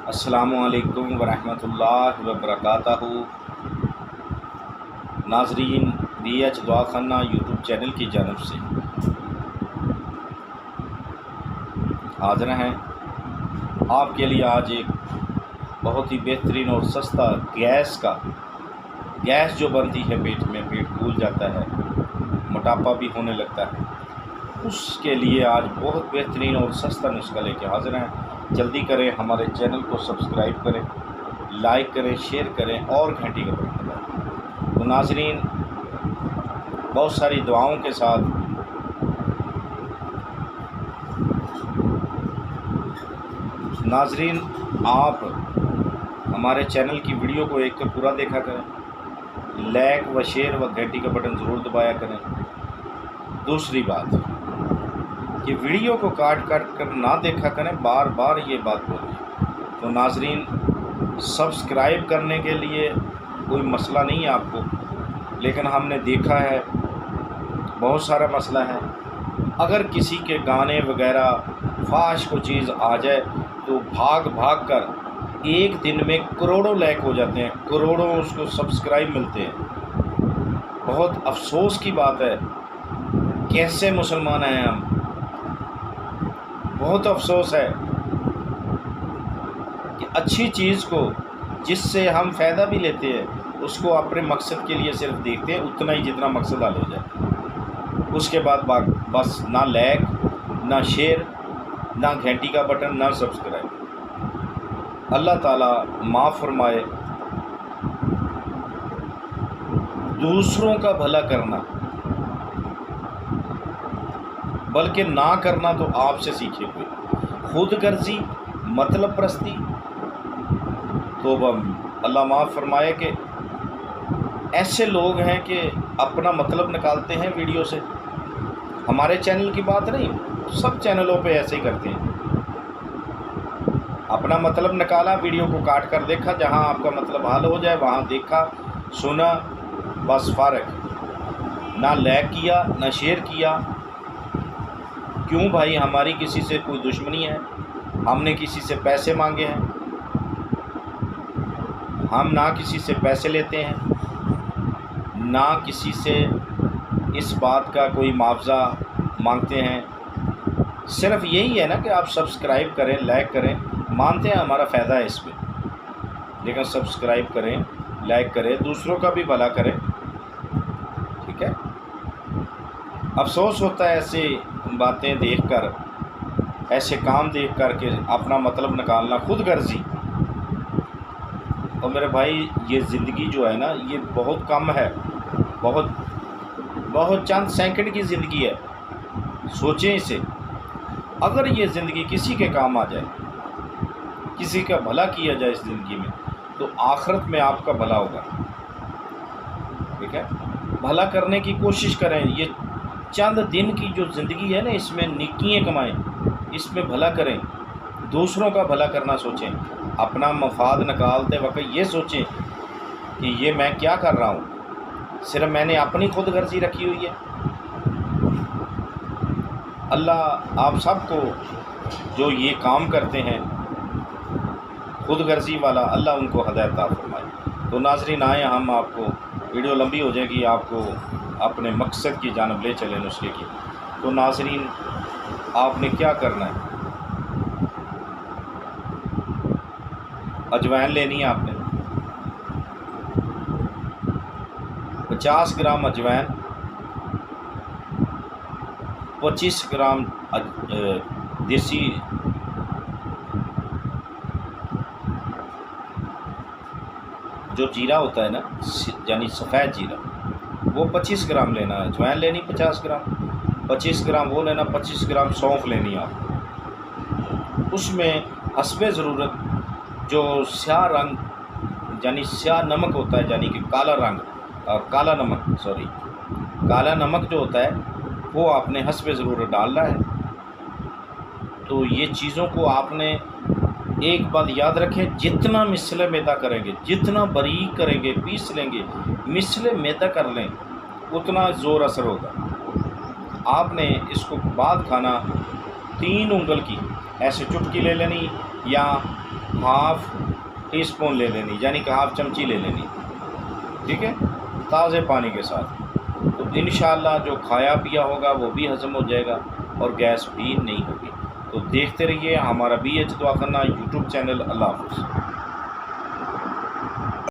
अस्सलामुअलैकुम वरहमतुल्लाहि वबरकातहू। नाजरीन, DH दुआखाना यूट्यूब चैनल की जानब से हाज़िर हैं आपके लिए आज एक बहुत ही बेहतरीन और सस्ता गैस जो बनती है पेट में, पेट फूल जाता है, मोटापा भी होने लगता है, उसके लिए आज बहुत बेहतरीन और सस्ता नुस्खा लेके हाज़िर हैं। जल्दी करें, हमारे चैनल को सब्सक्राइब करें, लाइक करें, शेयर करें और घंटी का बटन दबाएं। तो नाजरीन, बहुत सारी दुआओं के साथ नाजरीन, आप हमारे चैनल की वीडियो को एक तो पूरा देखा करें, लाइक व शेयर व घंटी का बटन ज़रूर दबाया करें। दूसरी बात कि वीडियो को काट कर ना देखा करें, बार बार ये बात बोलिए। तो नाजरीन, सब्सक्राइब करने के लिए कोई मसला नहीं है आपको, लेकिन हमने देखा है बहुत सारा मसला है। अगर किसी के गाने वगैरह फाश को चीज़ आ जाए तो भाग भाग कर एक दिन में करोड़ों लाइक हो जाते हैं, करोड़ों उसको सब्सक्राइब मिलते हैं। बहुत अफसोस की बात है, कैसे मुसलमान हैं हम। बहुत अफसोस है कि अच्छी चीज़ को जिससे हम फ़ायदा भी लेते हैं उसको अपने मकसद के लिए सिर्फ देखते हैं, उतना ही जितना मकसद हल हो जाए। उसके बाद बस ना लाइक, ना शेयर, ना घंटी का बटन, ना सब्सक्राइब। अल्लाह ताला माफ़ फरमाए। दूसरों का भला करना बल्कि ना करना तो आपसे सीखे कोई। खुद गर्जी, मतलब परस्ती, तो अल्लाह माफ़ फरमाए कि ऐसे लोग हैं कि अपना मतलब निकालते हैं वीडियो से। हमारे चैनल की बात नहीं, सब चैनलों पे ऐसे ही करते हैं। अपना मतलब निकाला, वीडियो को काट कर देखा, जहां आपका मतलब हल हो जाए वहां देखा, सुना, बस फ़र्क। ना लाइक किया, ना शेयर किया। क्यों भाई, हमारी किसी से कोई दुश्मनी है? हमने किसी से पैसे मांगे हैं? हम ना किसी से पैसे लेते हैं, ना किसी से इस बात का कोई मुआवजा मांगते हैं। सिर्फ यही है ना कि आप सब्सक्राइब करें, लाइक करें। मानते हैं हमारा फ़ायदा है इसमें, लेकिन सब्सक्राइब करें, लाइक करें, दूसरों का भी भला करें, ठीक है। अफसोस होता है ऐसे बातें देखकर, ऐसे काम देख कर के अपना मतलब निकालना, खुद गर्जी। और मेरे भाई, ये ज़िंदगी जो है ना, ये बहुत कम है, बहुत बहुत चंद सेकंड की ज़िंदगी है। सोचें इसे, अगर ये ज़िंदगी किसी के काम आ जाए, किसी का भला किया जाए इस ज़िंदगी में, तो आखिरत में आपका भला होगा, ठीक है। भला करने की कोशिश करें। ये चंद दिन की जो ज़िंदगी है ना, इसमें नेकियां कमाएं, इसमें भला करें, दूसरों का भला करना सोचें। अपना मफाद निकालते वक्त ये सोचें कि ये मैं क्या कर रहा हूँ, सिर्फ मैंने अपनी खुद गर्जी रखी हुई है। अल्लाह आप सबको जो ये काम करते हैं खुद गर्जी वाला, अल्लाह उनको हदायत अता फरमाए। तो नाज़रीन, आए हम आपको, वीडियो लंबी हो जाएगी, आपको अपने मकसद की जानब ले चले नुस्खे की। तो नाज़रीन, आपने क्या करना है, अजवाइन लेनी है आपने, 50 ग्राम अजवाइन, 25 ग्राम देसी जो जीरा होता है ना, यानी सफ़ेद जीरा, वो 25 ग्राम लेना है। अजवाइन लेनी 50 ग्राम, 25 ग्राम वो लेना, 25 ग्राम सौंफ लेनी है आप। उसमें हस्बे ज़रूरत जो स्याह रंग यानी स्याह नमक होता है, यानी कि काला रंग, काला नमक जो होता है वो आपने हस्बे ज़रूरत डालना है। तो ये चीज़ों को आपने एक बात याद रखें, जितना मिसले मैदा करेंगे, जितना बारीक करेंगे, पीस लेंगे, मिसले मैदा कर लें, उतना ज़ोर असर होगा। आपने इसको बाद खाना 3 उंगल की ऐसे चुटकी ले लेनी या हाफ़ टी स्पून ले लेनी, यानी कि हाफ़ चमची ले लेनी, ठीक है, ताज़े पानी के साथ। तो इंशाअल्लाह जो खाया पिया होगा वो भी हज़म हो जाएगा और गैस भी नहीं होगी। तो देखते रहिए हमारा BH दवाखाना यूट्यूब चैनल। अल्लाह हाफ़िज़।